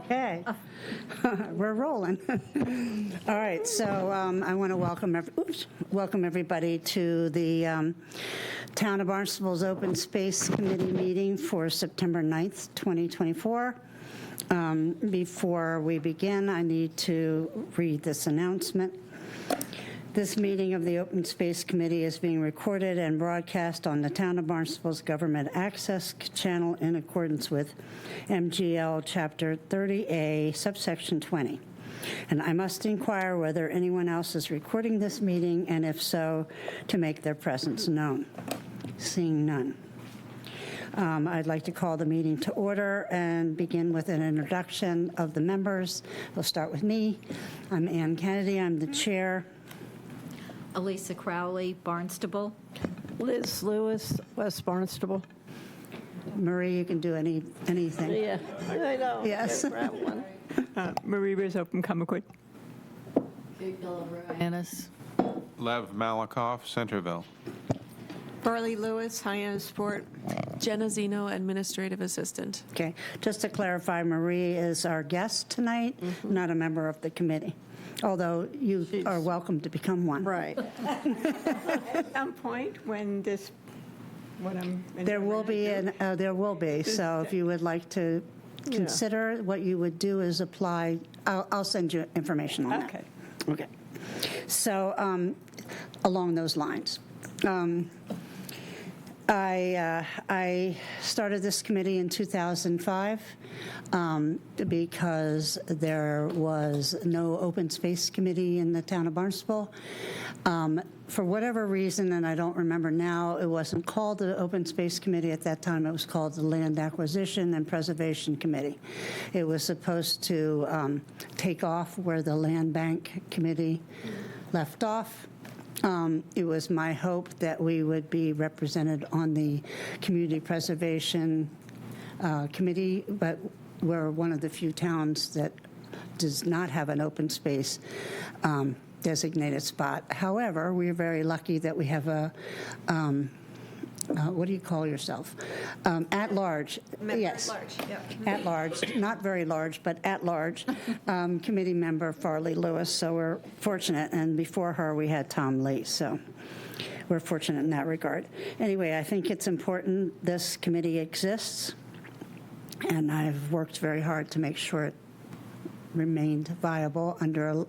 Okay, we're rolling. All right, so I want to welcome everybody to the Town of Barnstable's Open Space Committee meeting for September 9th, 2024. Before we begin, I need to read this announcement. This meeting of the Open Space Committee is being recorded and broadcast on the Town of Barnstable's Government Access Channel in accordance with MGL Chapter 30A, subsection 20. And I must inquire whether anyone else is recording this meeting, and if so, to make their presence known. Seeing none. I'd like to call the meeting to order and begin with an introduction of the members. We'll start with me. I'm Ann Kennedy. I'm the chair. Elisa Crowley, Barnstable. Liz Lewis, West Barnstable. Marie, you can do anything. Yeah, I know. Yes. Marie Rizzo from Comaquid. Annis. Lev Malakoff, Centerville. Farley Lewis, Hyannisport. Jenna Zeno, Administrative Assistant. Okay. Just to clarify, Marie is our guest tonight, not a member of the committee, although you are welcome to become one. Right. At some point when this, what I'm. There will be. So if you would like to consider, what you would do is apply. I'll send you information on that. Okay. So along those lines. I started this committee in 2005 because there was no open space committee in the town of Barnstable. For whatever reason, and I don't remember now, it wasn't called the Open Space Committee at that time. It was called the Land Acquisition and Preservation Committee. It was supposed to take off where the Land Bank Committee left off. It was my hope that we would be represented on the Community Preservation Committee, but we're one of the few towns that does not have an open space designated spot. However, we're very lucky that we have a, what do you call yourself? At large. Yes. At large, yeah. At large, not very large, but at large, committee member Farley Lewis. So we're fortunate. And before her, we had Tom Lee. So we're fortunate in that regard. Anyway, I think it's important this committee exists. And I've worked very hard to make sure it remained viable under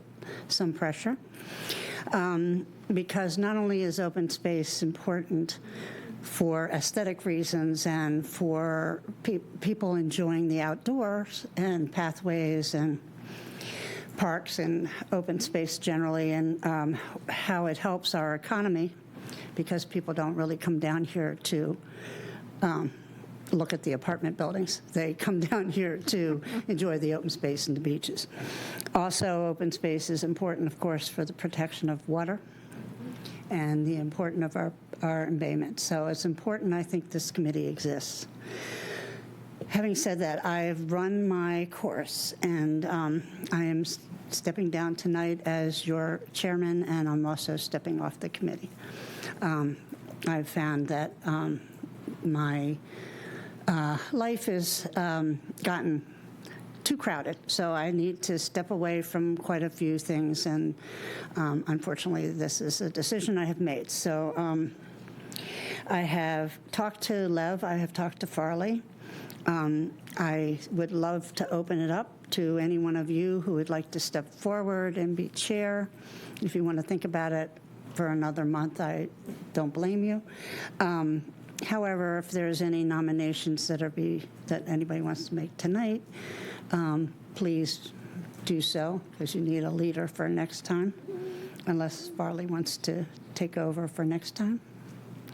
some pressure. Because not only is open space important for aesthetic reasons and for people enjoying the outdoors and pathways and parks and open space generally, and how it helps our economy, because people don't really come down here to look at the apartment buildings. They come down here to enjoy the open space and the beaches. Also, open space is important, of course, for the protection of water and the importance of our embayment. So it's important, I think, this committee exists. Having said that, I've run my course, and I am stepping down tonight as your chairman, and I'm also stepping off the committee. I've found that my life has gotten too crowded, so I need to step away from quite a few things, and unfortunately, this is a decision I have made. So I have talked to Lev, I have talked to Farley. I would love to open it up to any one of you who would like to step forward and be chair. If you want to think about it for another month, I don't blame you. However, if there's any nominations that anybody wants to make tonight, please do so, because you need a leader for next time, unless Farley wants to take over for next time.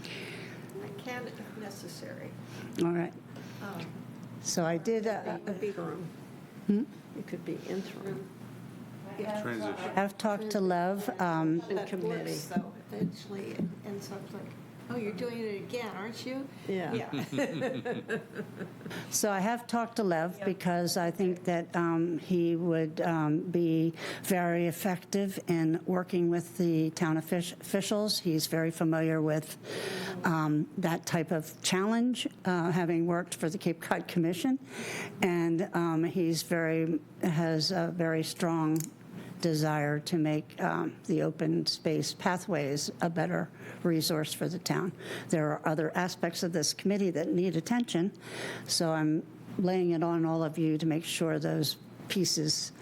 I can if necessary. All right. So I did. A big room. It could be interim. Transition. I've talked to Lev. And committee. So eventually it ends up like Oh, you're doing it again, aren't you? Yeah. So I have talked to Lev because I think that he would be very effective in working with the town officials. He's very familiar with that type of challenge, having worked for the Cape Cod Commission, and has a very strong desire to make the open space pathways a better resource for the town. There are other aspects of this committee that need attention, so I'm laying it on all of you to make sure those pieces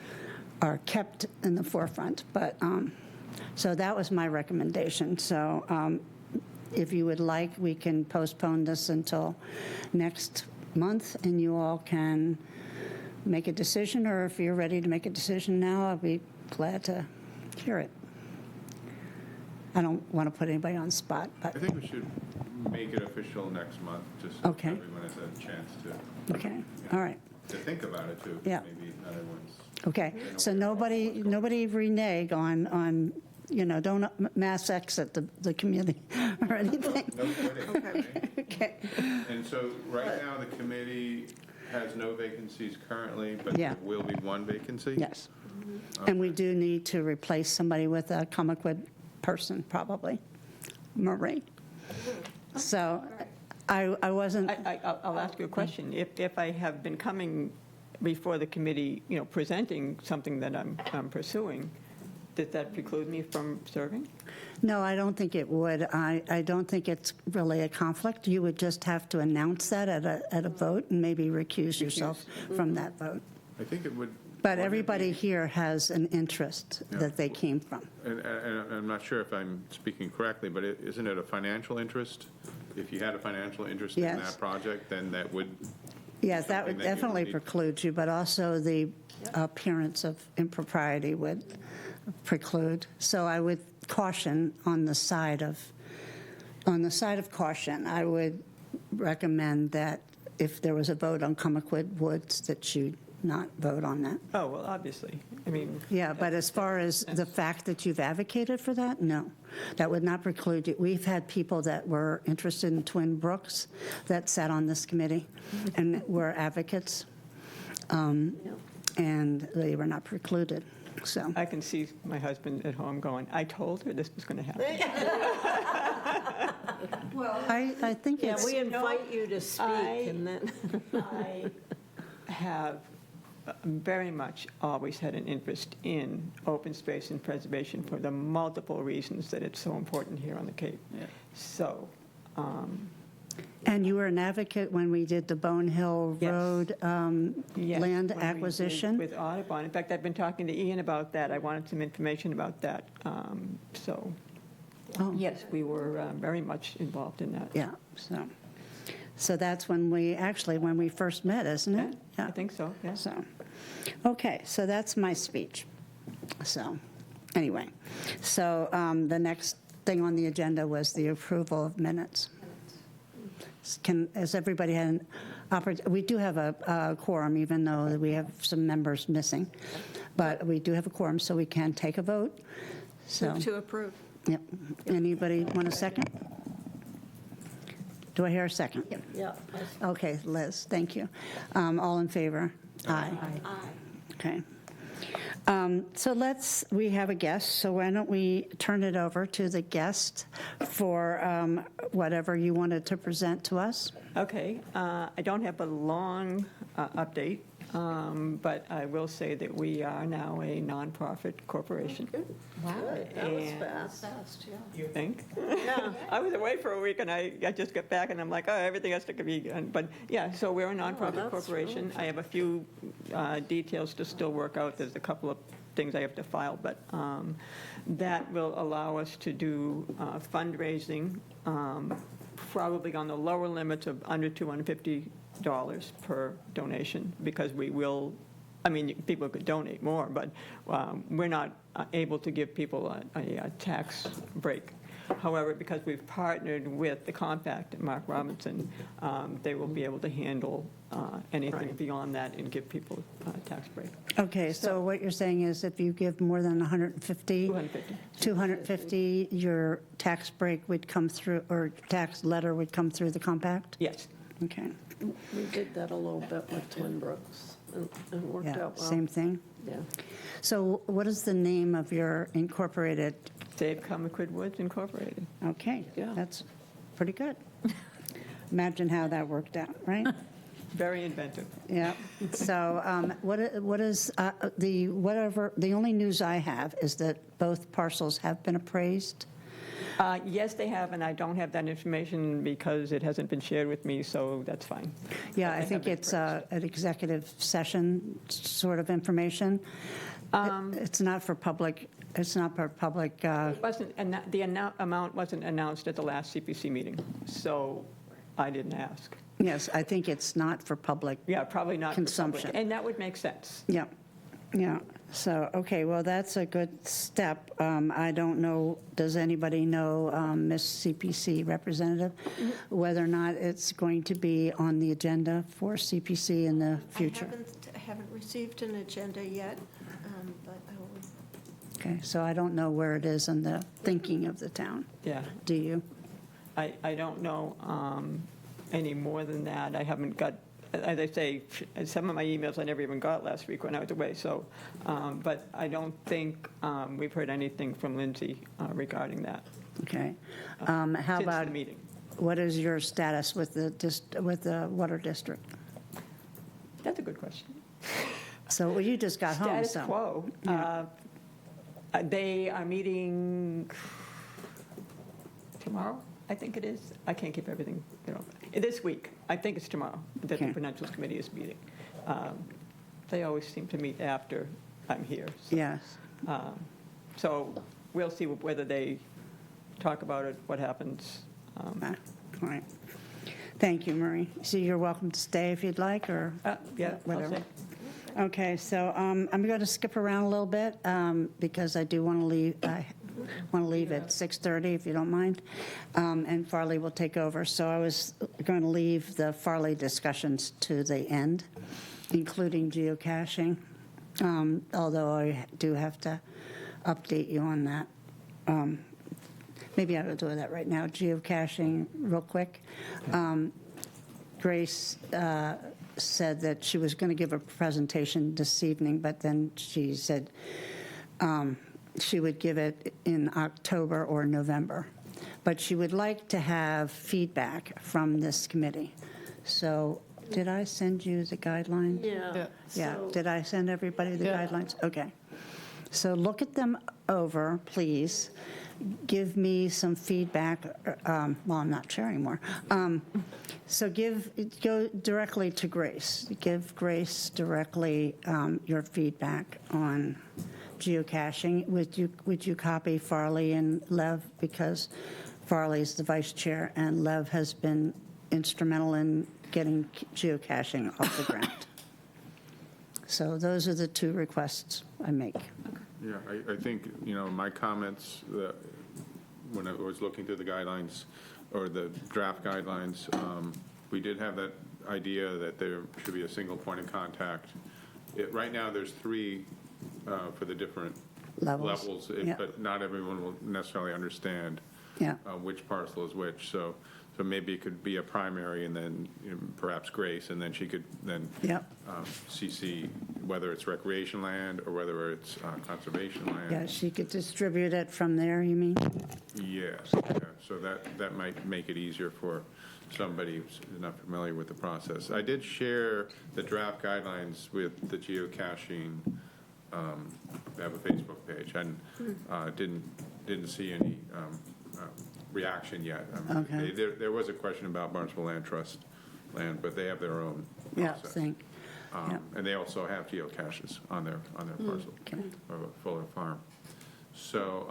are kept in the forefront. But so that was my recommendation. So if you would like, we can postpone this until next month, and you all can make a decision, or if you're ready to make a decision now, I'll be glad to hear it. I don't want to put anybody on the spot, but, I think we should make it official next month, just so Okay. everyone has a chance to, okay, all right, to think about it too. Yeah. Maybe other ones. okay. So nobody renege on, don't mass exit the community or anything. No kidding, right? Okay, And so right now, the committee has no vacancies currently, but Yeah. there will be one vacancy? yes. And we do need to replace somebody with a Comaquid person, probably, Marie. So I wasn't, I'll ask you a question. If I have been coming before the committee, presenting something that I'm pursuing, does that preclude me from serving? no, I don't think it would. I don't think it's really a conflict. You would just have to announce that at a vote and maybe recuse yourself from that vote. I think it would. But everybody here has an interest Yeah. that they came from. And I'm not sure if I'm speaking correctly, but isn't it a financial interest? If you had a financial interest in Yes. that project, then that would, Yes, that would Something that you definitely need- preclude you, but also the appearance of impropriety would preclude. So I would caution on the side of caution. I would recommend that if there was a vote on Comaquid Woods, that you not vote on that. Oh, well, obviously. I mean, Yeah, but as far as the fact that you've advocated for that, no. That would not preclude you. We've had people that were interested in Twin Brooks that sat on this committee and were advocates, and they were not precluded, so. I can see my husband at home going, I told her this was going to happen. I think Yeah, it's, we invite you to speak, and then, I have very much always had an interest in open space and preservation for the multiple reasons that it's so important here on the Cape. So, and you were an advocate when we did the Bone Hill Yes. Road yes, land when we did acquisition. with Audubon. In fact, I've been talking to Ian about that. I wanted some information about that. So, Oh. yes, we were very much involved in that. Yeah, so that's when we first met, isn't it? I think so, yes. So, okay, so that's my speech. So, anyway, so the next thing on the agenda was the approval of minutes. Has everybody had an opportunity? We do have a quorum, even though we have some members missing, but we do have a quorum, so we can take a vote. So, move to approve. yep. Anybody want a second? Do I hear a second? Yeah. Okay, Liz, thank you. All in favor? Aye. Okay. So we have a guest, so why don't we turn it over to the guest for whatever you wanted to present to us? Okay, I don't have a long update, but I will say that we are now a nonprofit corporation. Wow, that was And- fast, yeah. You think? Yeah. I was away for a week, and I just got back, and I'm like, oh, everything has to be done. But, yeah, so we're a nonprofit that's corporation. I have a few details to still work out. There's a couple of things I have to file, but that will allow us to do fundraising, probably on the lower limits of under $250 per donation, because we will, I mean, people could donate more, but we're not able to give people a tax break. However, because we've partnered with the Compact and Mark Robinson, they will be able to handle anything Right. beyond that and give people a tax break. Okay, so what you're saying is if you give more than 150, 250. 250, your tax break would come through, or tax letter would come through the compact? Yes. Okay, We did that a little bit with Twin Brooks, and it worked yeah, out well. same thing. Yeah. So what is the name of your incorporated? Save Comaquid Woods Incorporated. Okay, Yeah. that's pretty good. Imagine how that worked out, right? Very inventive. Yeah. So what is the only news I have is that both parcels have been appraised? Yes, they have, and I don't have that information because it hasn't been shared with me, so that's fine. Yeah, But I they think have been it's an executive session sort of information. It's not for public, it's not for public, It wasn't, and the amount wasn't announced at the last CPC meeting, so I didn't ask. yes, I think it's not for public. Yeah, probably not for public, Consumption. and that would make sense. Yeah, yeah. So, okay, well, that's a good step. I don't know, does anybody know, Ms. CPC representative, whether or not it's going to be on the agenda for CPC in the future? I haven't received an agenda yet, but I will. Okay, so I don't know where it is in the thinking of the town. Yeah, Do you? I don't know any more than that. I haven't got, as I say, some of my emails I never even got last week when I was away, so, but I don't think we've heard anything from Lindsay regarding that Okay. How since about, the meeting. what is your status with the water district? That's a good question. So, well, you just got home, Status so. quo. Yeah. They are meeting tomorrow, I think it is. I can't keep everything, this week. I think it's tomorrow that the Okay. Financials Committee is meeting. They always seem to meet after I'm here. So, Yes. So we'll see whether they talk about it, what happens. Ah, All right. Thank you, Marie. So you're welcome to stay if you'd like, or Yeah, I'll whatever. say. Okay, so I'm going to skip around a little bit because I do want to leave. I want to leave at 6:30, if you don't mind, and Farley will take over. So I was going to leave the Farley discussions to the end, including geocaching, although I do have to update you on that. Maybe I will do that right now. Geocaching, real quick. Grace said that she was going to give a presentation this evening, but then she said she would give it in October or November. But she would like to have feedback from this committee. So did I send you the guidelines? Yeah. Yeah, So- did I send everybody the Yeah. guidelines? Okay. So look at them over, please. Give me some feedback. Well, I'm not sharing more. So go directly to Grace. Give Grace directly your feedback on geocaching. Would you copy Farley and Lev, because Farley's the vice chair and Lev has been instrumental in getting geocaching off the ground. So those are the two requests I make. Yeah, I think, my comments, when I was looking through the guidelines, or the draft guidelines, we did have that idea that there should be a single point of contact. Right now, there's 3 for the different Levels. Yeah. but not everyone will necessarily understand Yeah. which parcel is which, so maybe it could be a primary, and then perhaps Grace, and then she could then Yep. CC whether it's recreation land or whether it's conservation land. Yeah, she could distribute it from there, you mean? Yes, yeah, so that might make it easier for somebody who's not familiar with the process. I did share the draft guidelines with the geocaching, they have a Facebook page, and didn't see any reaction yet. Okay. There was a question about Barnstable Land Trust land, but they have their own Yeah, process. think. Yeah. And they also have geocaches on their parcel, Okay. of a Fuller Farm. So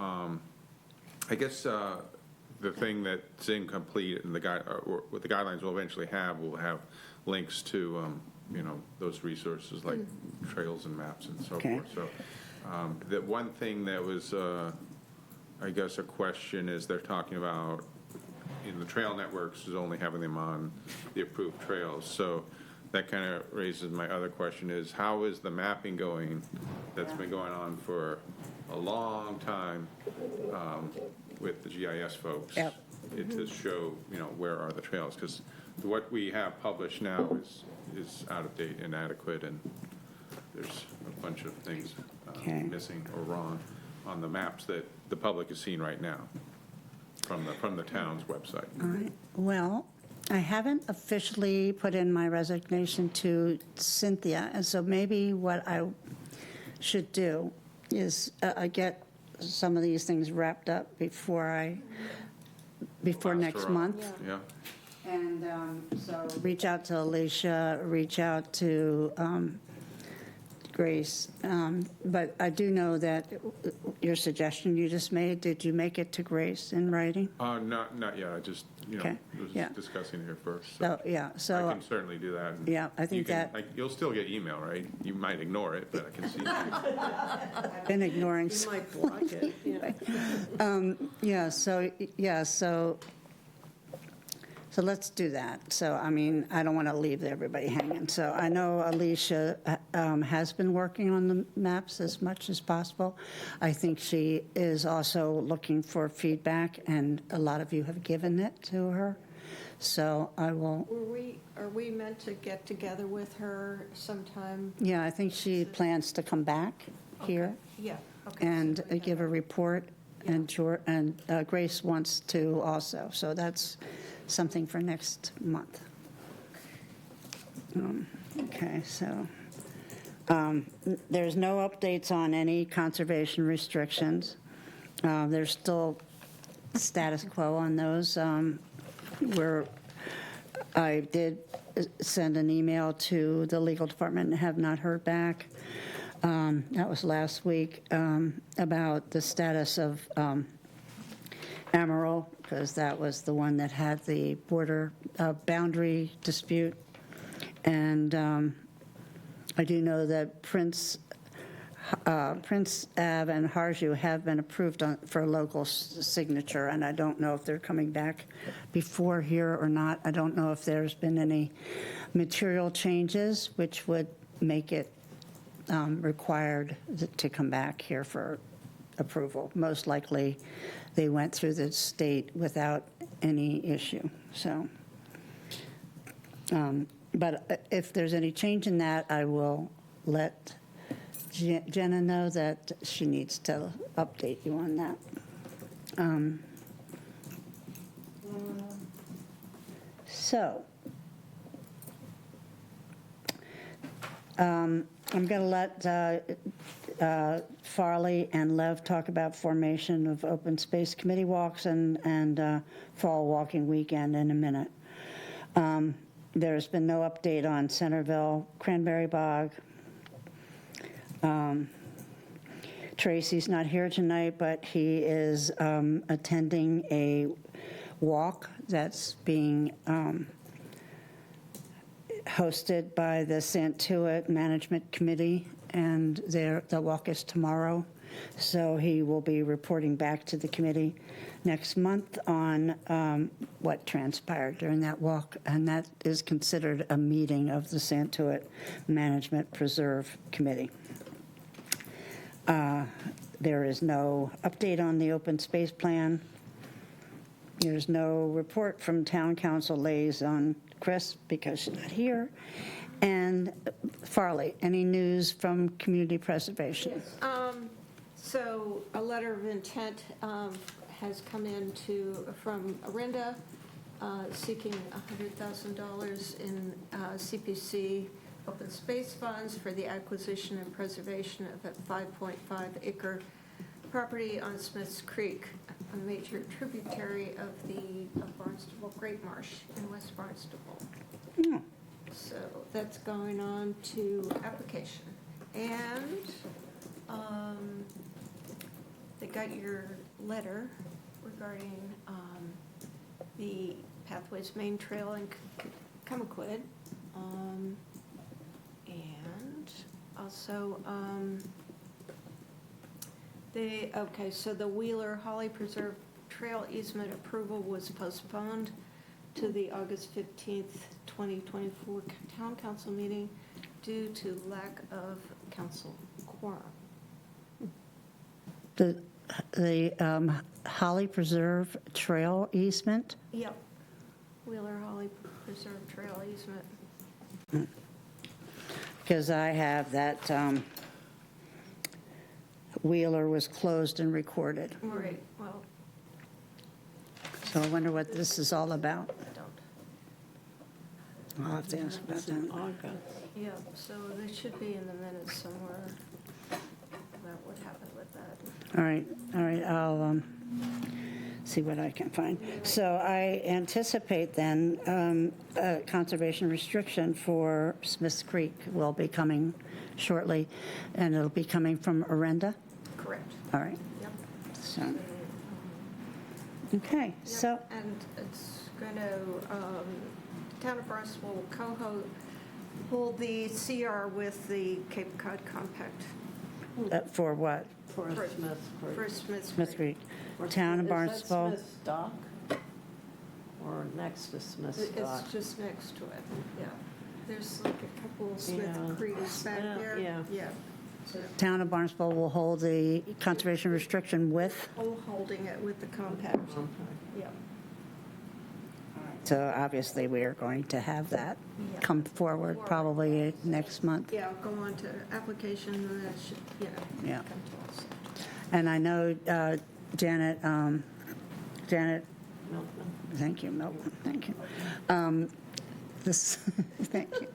I guess the thing that's incomplete, and or what the guidelines will eventually have, will have links to, those resources like trails and maps and so Okay. forth. So the one thing that was I guess a question is they're talking about, in the trail networks, is only having them on the approved trails. So that kind of raises my other question is, how is the mapping going that's been going on for a long time with the GIS folks? Yep. It to show, where are the trails? Because what we have published now is out of date, inadequate, and there's a bunch of things Okay. missing or wrong on the maps that the public is seeing right now from the town's website. All right. Well, I haven't officially put in my resignation to Cynthia, and so maybe what I should do is get some of these things wrapped up before next Pastoral. month. Yeah. And so reach out to Alicia, reach out to Grace. But I do know that your suggestion you just made, did you make it to Grace in writing? Not yet, I just, Okay, was yeah. discussing it here first. So, yeah, I so, can certainly do that. yeah, I think You can- that- You'll still get email, right? You might ignore it, but I can see. I've been ignoring. You might block it, yeah. So let's do that. So, I mean, I don't want to leave everybody hanging. So I know Alicia has been working on the maps as much as possible. I think she is also looking for feedback, and a lot of you have given it to her. So I will, Are we meant to get together with her sometime? yeah, I think she plans to come back here Yeah, okay. and so we give a have- report, and Grace wants to also. So that's something for next month. Okay, so there's no updates on any conservation restrictions. There's still status quo on those. Where I did send an email to the legal department and have not heard back. That was last week, about the status of Amarillo, because that was the one that had the border boundary dispute. And I do know that Prince Ave and Harju have been approved for local signature, and I don't know if they're coming back before here or not. I don't know if there's been any material changes which would make it required to come back here for approval. Most likely, they went through the state without any issue. So, but if there's any change in that, I will let Jenna know that she needs to update you on that. So, I'm going to let Farley and Lev talk about formation of open space committee walks and fall walking weekend in a minute. There's been no update on Centerville, Cranberry Bog. Tracy's not here tonight, but he is attending a walk that's being hosted by the Santuit Management Committee, and the walk is tomorrow. So he will be reporting back to the committee next month on what transpired during that walk, and that is considered a meeting of the Santuit Management Preserve Committee. There is no update on the open space plan. There's no report from town council liaison Chris, because she's not here. And Farley, any news from community preservation? So a letter of intent has come in from Arinda seeking $100,000 in CPC open space funds for the acquisition and preservation of a 5.5-acre property on Smith's Creek, a major tributary of Barnstable Great Marsh in West Barnstable. Hmm. So that's going on to application. And they got your letter regarding the Pathways Main Trail in Comaquid. And also Okay, so the Wheeler Holly Preserve Trail easement approval was postponed to the August 15th, 2024 Town Council meeting due to lack of council quorum. The Holly Preserve Trail easement? Yep. Wheeler Holly Preserve Trail easement. Because I have that Wheeler was closed and recorded. Right, well, So I wonder what this is all about. I don't. I'll have to ask about It's in that. August. Yeah, so they should be in the minutes somewhere about what happened with that. All right, I'll see what I can find. So I anticipate then a conservation restriction for Smith's Creek will be coming shortly, and it'll be coming from Arenda? Correct. All right, Yep. so, okay, so, Yep, and it's going to, Town of Barnstable will hold the CR with the Cape Cod Compact for what? For For- Smith for Creek. Smith's Smith Creek. Creek, Town of Is that Barnstable. Smith's Dock? Or next to Smith's Dock? It's just next to it, yeah. There's like a couple of Smith Yeah. Creeks back Yeah, there. yeah. Yeah. So Town of Barnstable will hold the conservation restriction with, holding it with the compact, Okay. yeah. so obviously we are going to have that Yeah. come forward probably next month. Yeah, go on to application and then it should, Yeah. come to us. And I know Janet, Janet, Milton. thank you, Milton, thank you. This, thank you.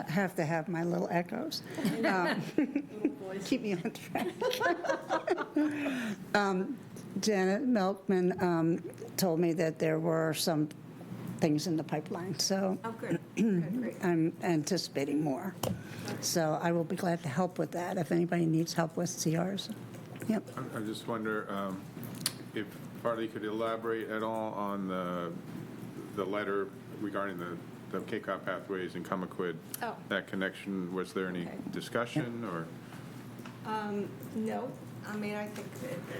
I have to have my little echoes. Keep me on track. Janet Milkman told me that there were some things in the pipeline, so Oh, good, good, great. I'm anticipating more. So I will be glad to help with that if anybody needs help with CRs. Yep. I just wonder if Farley could elaborate at all on the letter regarding the Cape Cod pathways in Comaquid. Oh. That connection, was there any Okay. discussion or? No, I mean, I think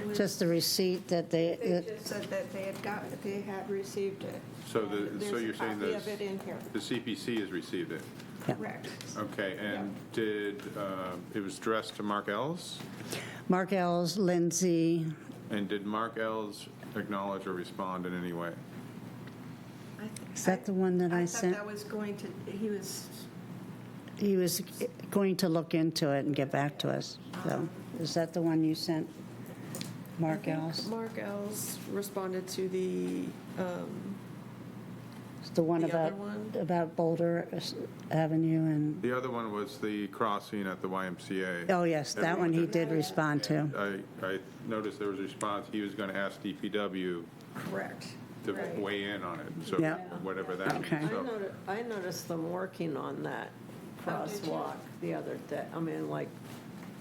it was. Just the receipt that They just said that they had received it. So you're saying There's a copy of it in here. the CPC has received it? Yeah. Correct. Okay, and did, it was addressed to Mark Ells? Mark Ells, Lindsay, And did Mark Ells acknowledge or respond in any way? is that the one that I I sent? thought that was going to, he was, He was going to look into it and get back to us. So is that the one you sent, Mark Ells? Mark Els responded to the, It's the one The other about, one? about Boulder Avenue and, The other one was the crossing at the YMCA. oh, yes, that one he did respond to. I noticed there was a response, he was going to ask DPW correct. to Right. weigh in on it, so Yeah. whatever that means. Okay. So- I noticed them working on that Oh, did you? crosswalk the other day. I mean, like,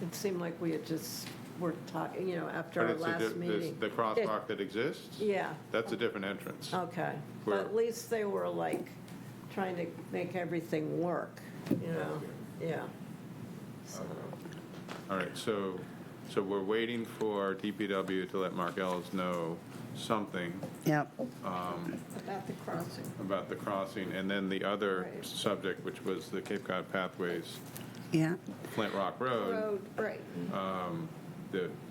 it seemed like we had just, were talking, you know, after But our it's a last meeting. the crosswalk that exists? Yeah, That's a different entrance. okay. Where- But at least they were like trying to make everything work, you know? Yeah. So, All right, so we're waiting for DPW to let Mark Ells know something Yep, About the crossing. about the crossing, and then the other Right. subject, which was the Cape Cod Pathways, yeah, Flint Rock Road, Road, right.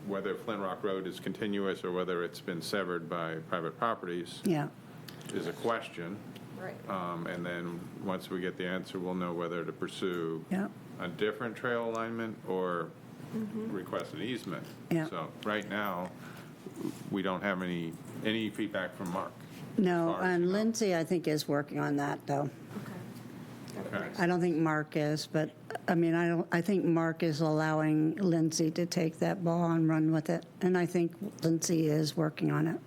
whether Flint Rock Road is continuous or whether it's been severed by private properties yeah, is a question. Right. And then, once we get the answer, we'll know whether to pursue yeah, a different trail alignment or request an easement. Yeah. So, right now, we don't have any feedback from Mark. no, as far as you and know. Lindsay, I think, is working on that, though. Okay. I don't think Mark is, but, I mean, I think Mark is allowing Lindsay to take that ball and run with it, and I think Lindsay is working on it,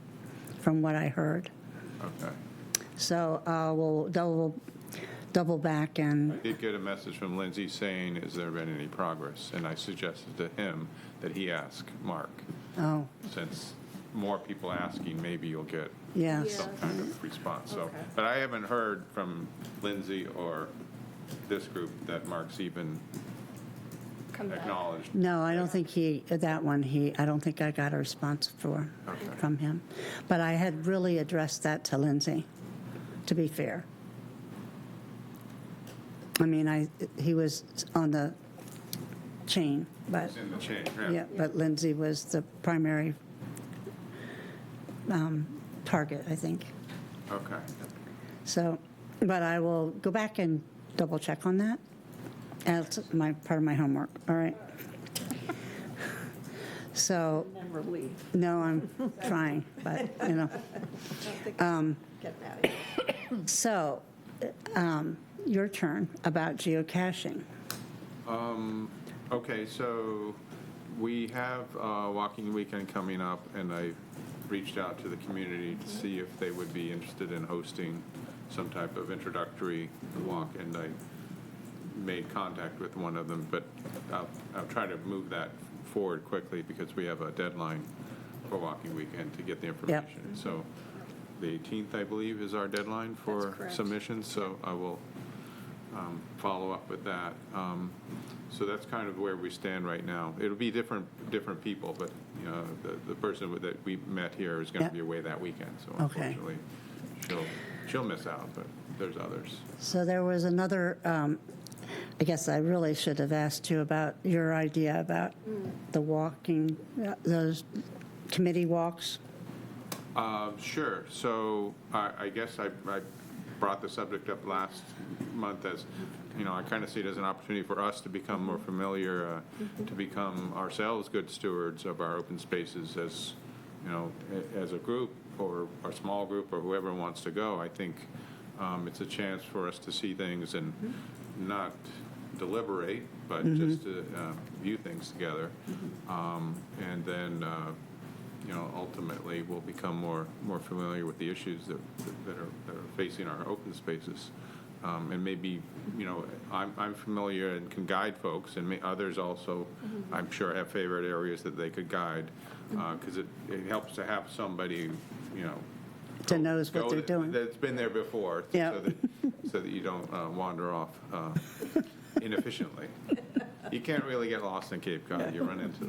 from what I heard. Okay. So we'll double back I and, did get a message from Lindsay saying, has there been any progress? And I suggested to him that he ask Mark, oh, since more people asking, maybe you'll get yes. some kind of response. So, Okay. but I haven't heard from Lindsay or this group that Mark's even come back. acknowledged. No, I don't think I don't think I got a response from him. But I had really addressed that to Lindsay, to be fair. I mean, he was on the chain, but, It's in the chain, yeah, but Lindsay was the primary target, I think. Okay. So, but I will go back and double check on that. That's part of my homework, all right? So, Never leave. no, I'm trying, but, you know. Get out of here. So, your turn about geocaching. Okay, so we have a walking weekend coming up, and I reached out to the community to see if they would be interested in hosting some type of introductory walk, and I made contact with one of them, but I'll try to move that forward quickly because we have a deadline for walking weekend to get the information. So the 18th, I believe, is our deadline for correct. submissions, so I will follow up with that. So that's kind of where we stand right now. It'll be different people, but, you know, the person that we met here is going Yeah. to be away that weekend, so Okay. unfortunately, she'll miss out, but there's others. So there was another, I guess I really should have asked you about your idea about the walking, those committee walks. Sure. So I guess I brought the subject up last month as, you know, I kind of see it as an opportunity for us to become more familiar, to become ourselves good stewards of our open spaces as, you know, as a group or a small group or whoever wants to go. I think it's a chance for us to see things and not deliberate, but just to view things together. And then, you know, ultimately we'll become more familiar with the issues that are facing our open spaces. And maybe, you know, I'm familiar and can guide folks, and others also, I'm sure, have favorite areas that they could guide, because it helps to have somebody, you know, To knows what they're doing. that's been there before, Yeah. so that you don't wander off inefficiently. You can't really get lost in Cape Cod. You run into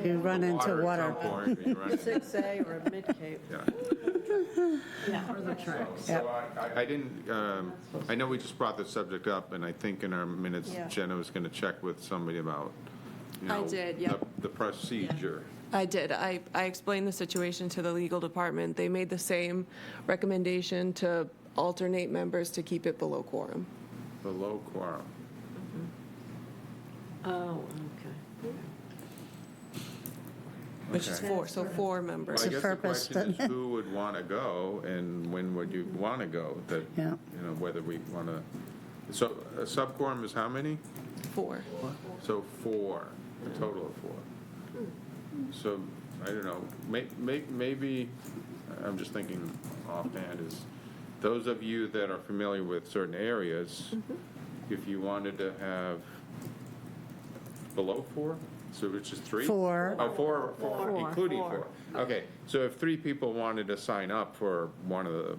You run the into at water. some point, or you run into 6A or Mid-Cape. Yeah. Or the tracks. So I didn't, I know we just brought the subject up, and I think in our minutes, Yeah. Jenna was going to check with somebody about, you I know, did, yeah. the procedure. I did. I explained the situation to the legal department. They made the same recommendation to alternate members to keep it below quorum, The low quorum. Oh, okay. which is Okay. four, so four members. Well, I guess the purpose, question is doesn't it? who would want to go, and when would you want to go? That, Yeah. you know, whether we want to, so a sub-quorum is how many? Four. So four, a total of four. So, I don't know, maybe, I'm just thinking offhand, is those of you that are familiar with certain areas, if you wanted to have below four, so which is three? Four. Oh, four, including Four. four. Okay, so if three people wanted to sign up for one of the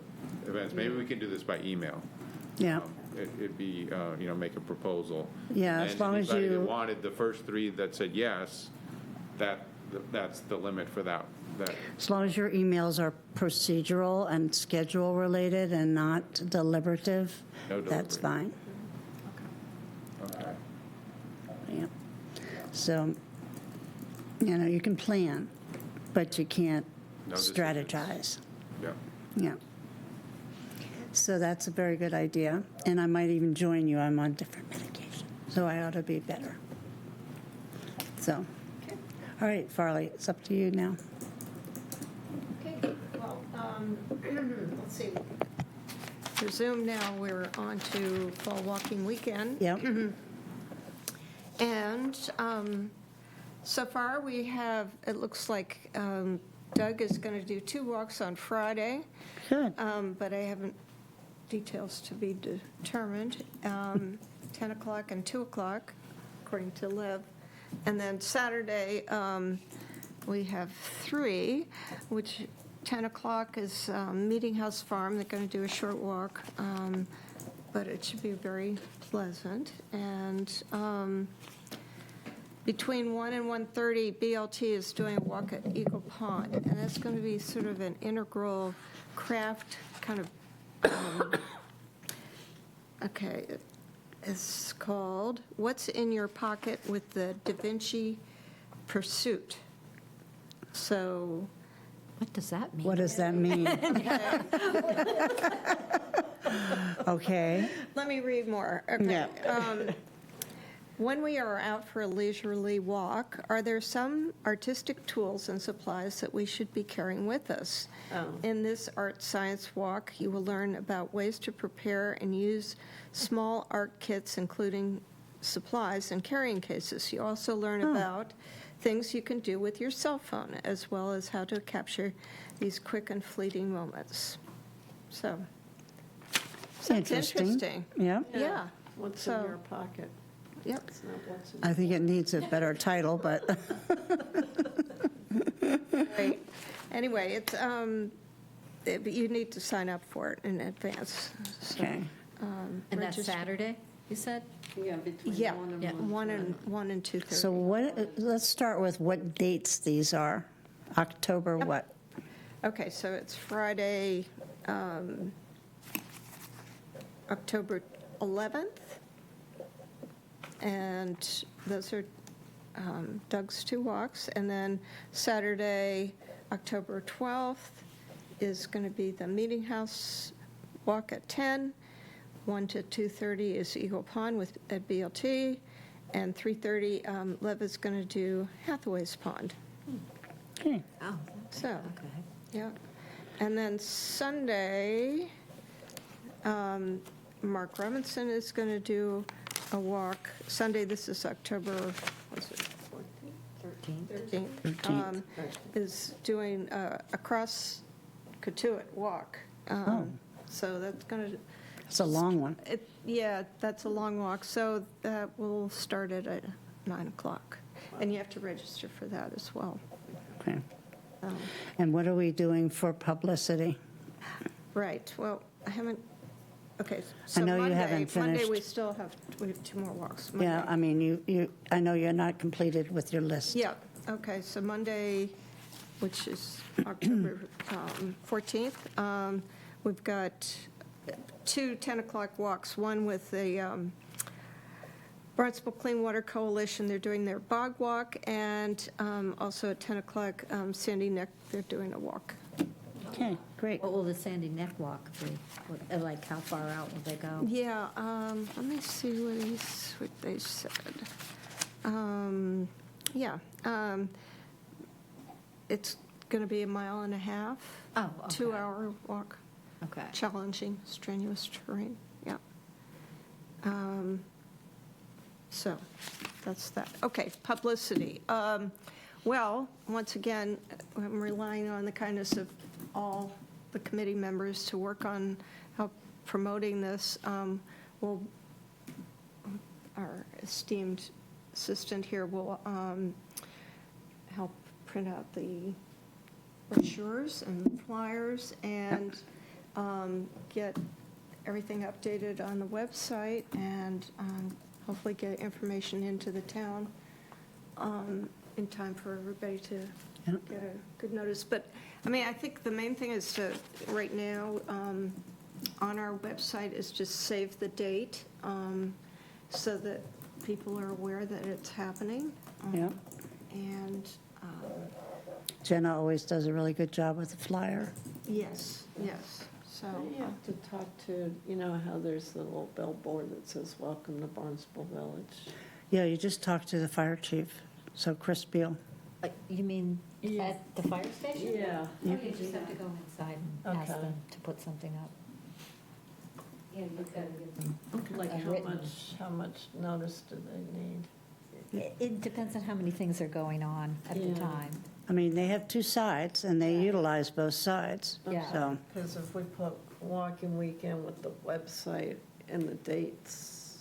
events, maybe we can do this by email. Yeah. It'd be, you know, make a proposal. Yeah, as long as And anybody you- that wanted the first three that said yes, that's the limit for that. As long as your emails are procedural and schedule related and not deliberative, No that's fine. Okay. Yeah. So, you know, you can plan, but you can't No decisions. strategize. Yeah. Yeah. So that's a very good idea, and I might even join you. I'm on different medication, so I ought to be better. So, all right, Farley, it's up to you now. Okay, well, let's see. Resume now, we're on to Fall Walking Weekend. Yep. And so far, we have, it looks like Doug is going to do 2 walks on Friday, Good. but I haven't, details to be determined, 10 o'clock and 2 o'clock, according to Liv. And then Saturday, we have 3, which 10 o'clock is Meeting House Farm. They're going to do a short walk, but it should be very pleasant. And between 1 and 1:30, BLT is doing a walk at Eagle Pond, and that's going to be sort of an integral craft kind of, okay, it's called What's in Your Pocket with the Da Vinci Pursuit. So, What does that mean? What does that mean? Okay. let me read more. Yeah. Okay. When we are out for a leisurely walk, are there some artistic tools and supplies that we should be carrying with us? Oh. In this art science walk, you will learn about ways to prepare and use small art kits, including supplies and carrying cases. You also learn about things you can do with your cell phone, as well as how to capture these quick and fleeting moments. So, sounds interesting. Yeah, Yeah. What's So- in your pocket? Yep. It's not what's in I think it needs a better title, but, Right. Anyway, it's, you need to sign up for it in advance. So, okay. And that's register- Saturday, you said? Yeah, between Yeah, 1 and Yeah. 1:30. 1 and 2:30. So let's start with what dates these are. October what? Okay, so it's Friday, October 11th, and those are Doug's two walks. And then Saturday, October 12th, is going to be the Meeting House walk at 10. 1 to 2:30 is Eagle Pond at BLT, and 3:30, Lev is going to do Hathaway's Pond. Okay. Oh, So, okay. yeah. And then Sunday, Mark Robinson is going to do a walk. Sunday, this is October, what's it, 13th, 13th. is doing a cross Katuitt walk. So that's going to, It's a long one. yeah, that's a long walk. So that will start at 9 o'clock. And you have to register for that as well. Okay. And what are we doing for publicity? Right, well, I haven't, okay, so know you Monday, haven't Monday, finished. we have 2 more walks. Yeah, Monday. I mean, I know you're not completed with your list. Yeah, okay, so Monday, which is October 14th, we've got 2 10 o'clock walks, one with the Barnstable Clean Water Coalition, they're doing their bog walk, and also at 10 o'clock, Sandy Neck, they're doing a walk. Okay, great. What will the Sandy Neck walk be? Like, how far out will they go? Yeah, let me see what they said. Yeah, it's going to be a mile and a half. Oh, okay. 2-hour walk, Okay. challenging, strenuous terrain, yeah. So, that's that. Okay, publicity. Well, once again, I'm relying on the kindness of all the committee members to work on how promoting this. Our esteemed assistant here will help print out the brochures and flyers and get everything updated on the website and hopefully get information into the town in time for everybody to Yep. get a good notice. But, I mean, I think the main thing is to, right now, on our website is just save the date so that people are aware that it's happening. Yeah. And, Jenna always does a really good job with the flyer. yes, so. You have to talk to, you know how there's the little billboard that says, "Welcome to Barnstable Village." Yeah, you just talked to the fire chief, so Chris Beal. You mean Yeah. at the fire station? Yeah. Oh, you just have to go inside and ask Okay. them to put something up. Yeah, you've got to give them Like a written. how much notice do they need? It depends on how many things are going on at the Yeah. time. I mean, they have 2 sides, and they utilize both sides. Yeah. So, Because if we put walking weekend with the website and the dates.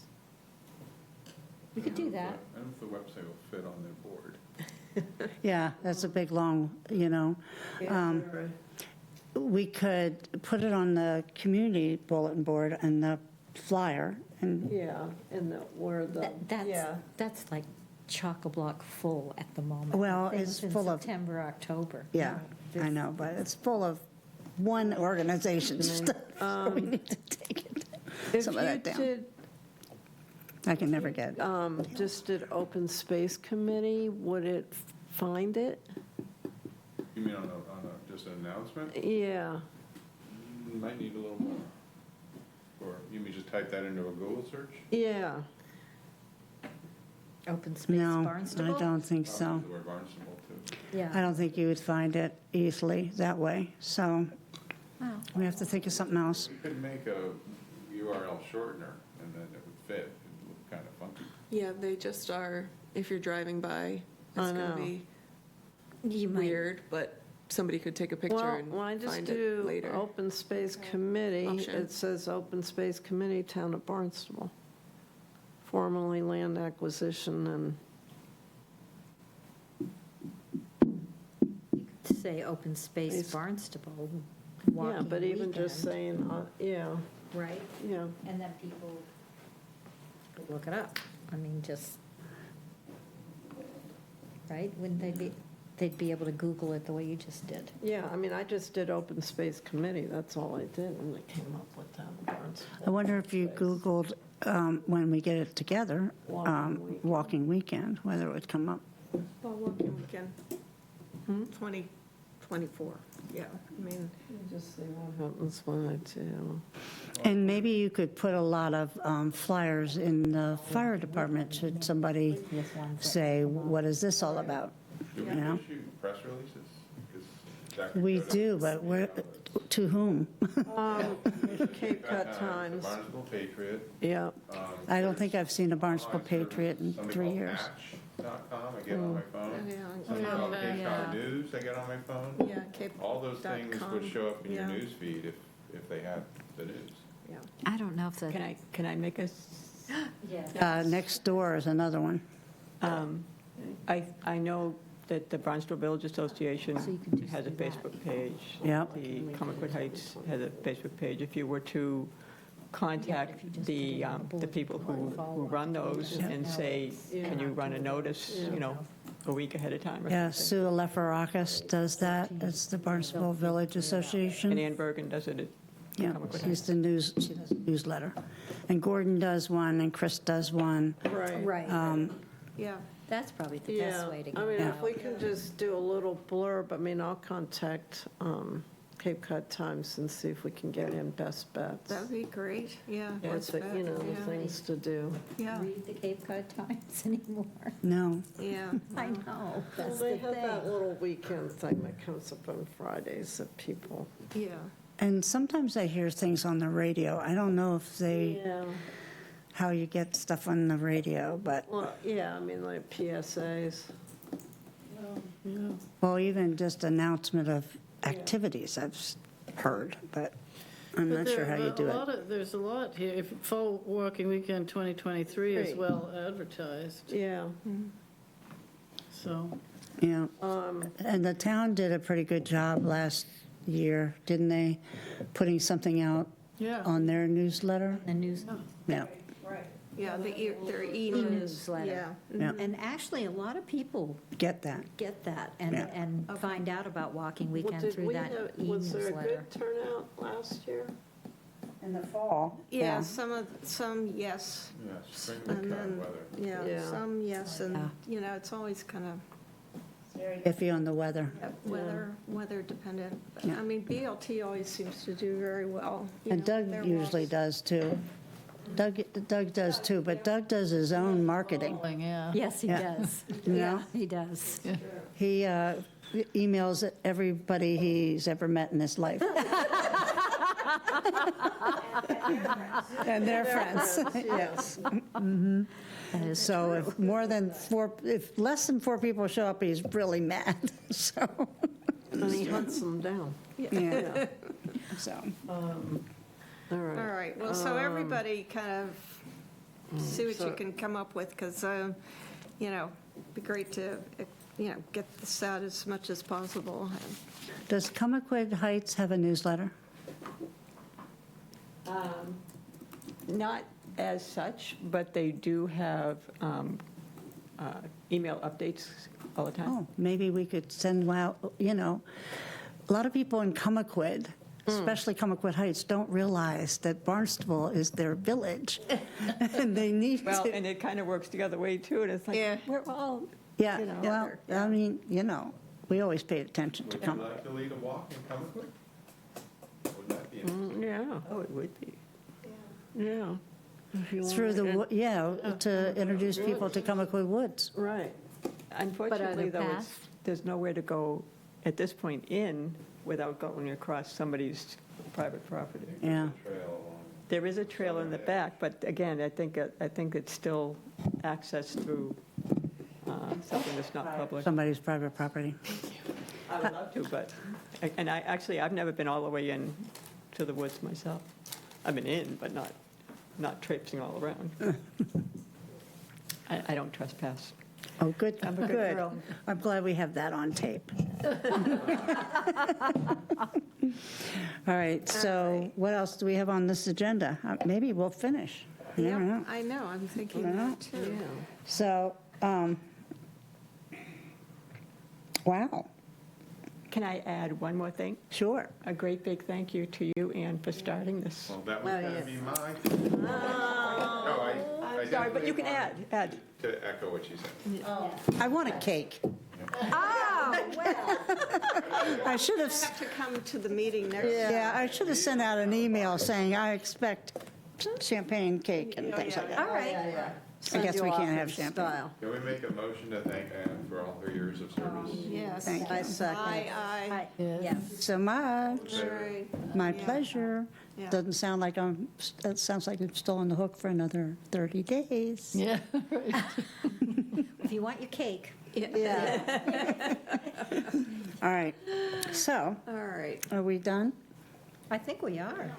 We could do that. I don't know if the website will fit on their board. yeah, that's a big, long, we could put it on the community bulletin board and the flyer, and, Yeah, and where the, That's, yeah, that's like chock-a-block full at the moment. Well, Things it's in full of- September, October. Yeah, I know, but it's full of one organization stuff. So we need to take If some of you that down. did, I can never get. just did open space committee, would it find it? You mean on a, just an announcement? Yeah, You might need a little more. Or you mean just type that into a Google search? yeah. Open space No, Barnstable? I don't think Oh, so. use the word Barnstable, too. I Yeah. don't think you would find it easily that way. So Wow. we have to think of something else. You could make a URL shortener, and then it would fit. It would look kind of funky. Yeah, they just are, if you're driving by, I it's going know. to be You might, weird, but somebody could take a picture Well, and why just find it do later. open space committee? Option. It says open space committee, Town of Barnstable. Formerly land acquisition and, you could say open space Space. Barnstable, yeah, walking but even just weekend, saying, yeah, right? yeah. And then people could look it up. I mean, just, right? Wouldn't they'd be able to Google it the way you just did. Yeah, I mean, I just did open space committee, that's all I did, and I came up with Town of I Barnstable. wonder if you Googled, when we get it together, Walking weekend. walking weekend, whether it would come up. Well, working weekend, 2024, yeah, I mean, Just see what happens when I do. And maybe you could put a lot of flyers in the fire department, should somebody say, what is this all about? Do we You know? issue press releases? 'Cause that could We go to- do, but we're, to whom? Cape Cod The Times, Barnstable Patriot. yeah. I don't think I've seen a Barnstable Online service, Patriot in something 3 called years. Match.com, I get on my phone. yeah, Something called Cape yeah. Cod News, I get on my phone. yeah, Cape. All those things would .com, show up in your yeah. news feed if they had the news. Yeah. I don't know if the. Can I make a, Yeah. Next door is another one. I know that the Barnstable Village Association So you can just has a do that. Facebook page. Yep. The Comaquid Heights has a Facebook page. If you were to if contact you just the, put it on the the bulletin people board, who follow run up, those yeah. and say, can you run a notice, you know, a week ahead of time or Yeah, something? Sue Alefarakis does that. It's the Barnstable Village And Association. Ann Bergen does it at Yeah, Comaquid she's Heights. the news, she does a newsletter. And Gordon does one, and Chris does one. Right. Right. Yeah, That's probably the Yeah, best way to I go mean, if out. we can just do a little blurb, I mean, I'll contact Cape Cod Times and see if we can get in best bets. that'd be great, yeah. Or that's the, bad, you know, the yeah. things to do. Yeah, Read the Cape Cod Times anymore. No, yeah. I know, Well, that's they the have that thing. little weekend thing that comes up on Fridays that people. Yeah, and sometimes I hear things on the radio. I don't know if they, Yeah. how you get stuff on the radio, but, Well, yeah, I mean, like PSAs. well, even just announcement of activities I've heard, but I'm But not sure there how are you do a lot it. of- There's a lot here. If Fall Walking Weekend 2023 is Right. well advertised, Yeah. so. Yeah, and the town did a pretty good job last year, didn't they? Putting something out Yeah. on their newsletter? The news, Yeah, yeah, their e-newsletter. yeah. yeah, And actually, a lot of people get that. get that Yeah. and find out about Walking Well, Weekend did through we that have- Was there a e-newsletter. good turnout last year? In the fall? Yeah, some yes, Yeah, spring and kind then, of weather. yeah, Yeah. some yes, Yeah. and, you know, it's always kind of Iffy on the weather. weather dependent. But, Yeah. I mean, BLT always seems to do very well. you And know, Doug their usually walks. does too. Doug does too, but Doug does his own marketing. Yeah. Yes, he Yeah. does. You know? Yeah, he does. He emails everybody he's ever met in his life. And their friends, yes. That is So if less than 4 people show up, he's really mad, so, And he hunts them down. yeah. So, All All right. right, well, so everybody kind of see what you can come up with, because, you know, it'd be great to, you know, get this out as much as possible. does Comaquid Heights have a newsletter? Not as such, but they do have email updates all the time. Oh, maybe we could send out, a lot of people in Comaquid, especially Comaquid Heights, don't realize that Barnstable is their village. And they need Well, to. and it kind of works the other way, too, and it's like, Yeah. we're all, Yeah, you know, well, I mean, we always paid attention to Would you Comaquid. like to lead a walk in Comaquid? Would that be interesting? Yeah, oh, it would be. yeah. If you Through want the, to- to introduce people to Comaquid Woods. Right. Unfortunately, there though, paths? there's nowhere to go at this point in without going across somebody's private property. Yeah. Trail along. There is a trail in the back, but again, I think it's still accessed through something that's not public. Somebody's private property. I would love to, but, and I've never been all the way in to the woods myself. I've been in, but not traipsing all around. I don't trespass. Oh, good, I'm a good good. girl. I'm glad we have that on tape. All right, so what else do we have on this agenda? Maybe we'll finish. You never know. I know, I'm thinking Yeah. that too. So, wow, Can I add one more thing? sure. A great big thank you to you, Ann, for starting this. Well, that was Oh, going to yes. be mine. No, I didn't Sorry, but you leave can mine add. to echo what she said. I want a cake. Oh, well, I should have, have to come to the meeting next. yeah, I should have sent out an email saying I expect champagne cake and things like that. All right. I guess we Send you can't off have in champagne. style. Can we make a motion to thank Ann for all her years of service? Yes. Thank you. I second. Aye, Yes. So much. aye. All right. My Yeah. pleasure. Yeah. Doesn't sound like it sounds like I'm still on the hook for another 30 days. Yeah. If you want your cake. Yeah. All right, so All right. are we done? I think we are.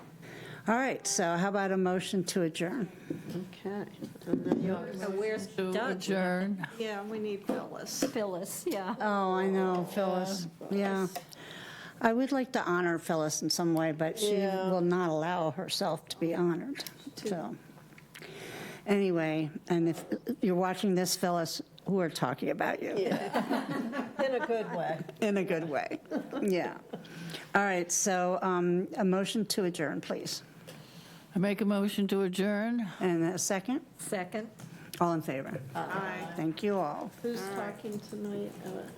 All right, so how about a motion to adjourn? Okay. And then you- So where's To Doug? adjourn. Yeah, we need Phyllis. Phyllis, yeah. Oh, I know, Phyllis, yeah. I would like to honor Phyllis in some way, but she Yeah. will not allow herself to be honored, so. Anyway, and if you're watching this, Phyllis, we're talking about you. In a good way. In a good way, yeah. All right, so a motion to adjourn, please. I make a motion to adjourn. And a second? Second. All in favor? Aye. Thank you all. Who's talking tonight?